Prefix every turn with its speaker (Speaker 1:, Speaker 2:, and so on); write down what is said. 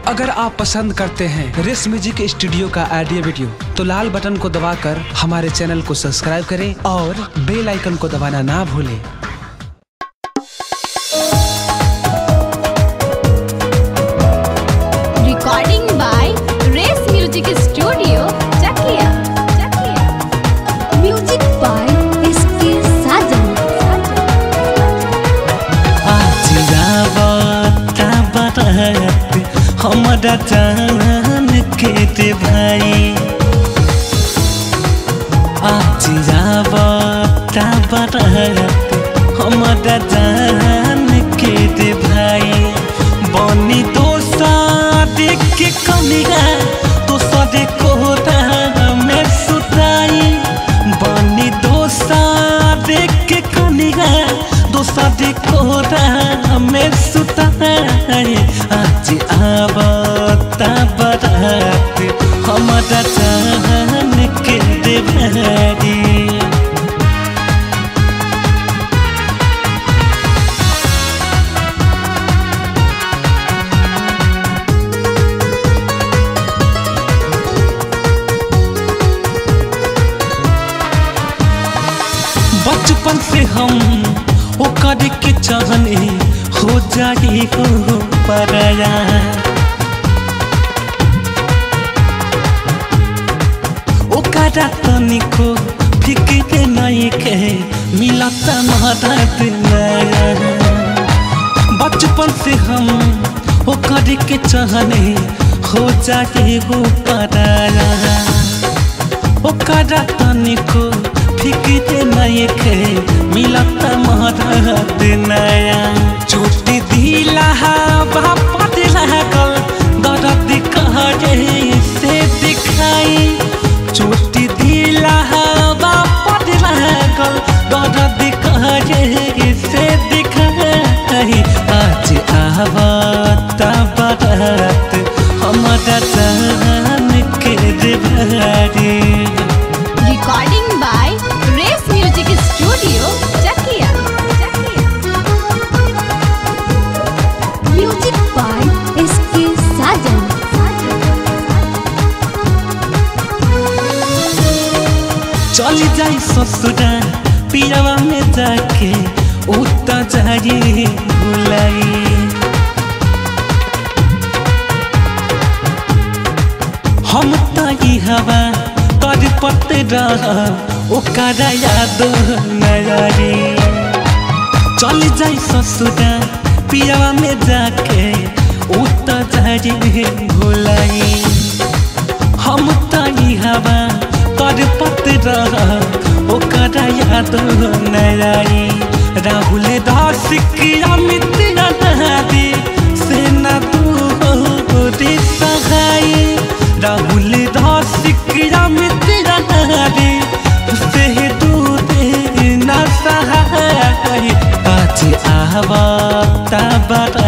Speaker 1: अगर आप पसंद करते हैं रेस म्यूजिक स्टूडियो का ऑडियो वीडियो तो लाल बटन को दबाकर हमारे चैनल को सब्सक्राइब करें और बेल आइकन को दबाना ना भूलें।
Speaker 2: Recording by Race music studio Chakiya. Music by इसके साजन।
Speaker 3: हमारा जान के दे भाई आज हमारा जान के दे भाई बनी तो देख के कमिया तो सदे को में सुताई बनी तो देख के कमिया तो सदे को में सुताई आज आवता बारात हमारा जान के दे भाई। बचपन से हम ओकर के चाहने हो जाए हो पराया ओकरा तनिको फिक्र नहीं के मिलता मदद नया। बचपन से हम ओकर के चाहने हो जाए हो पराया ओकरा तनिको फिक्र नहीं के मिलता मदद नया। चोटी दिला बापा दिला कल दर्द कहे से दिखाई चोटी दिला बापा दिला कल दर्द कहे से दिखाई आज आवता बारात हमारा जान के दे भाई।
Speaker 2: Recording by Race music studio Chakiya. Music by इसके साजन।
Speaker 3: चली जाई ससुरा पियावा में जाके उता जाए भुलाई हम ताई हवा कर पते ओकरा याद नयारी चली जाई ससुरा पियावा में जाके उता जाए भुलाई हम ताई हवा कर पते ओकरा याद नयारी राहुल दास की अमित नदी से न दूरी सहाई राहुल दास की अमित नदी से दूरी न सहाई आज आवता बारात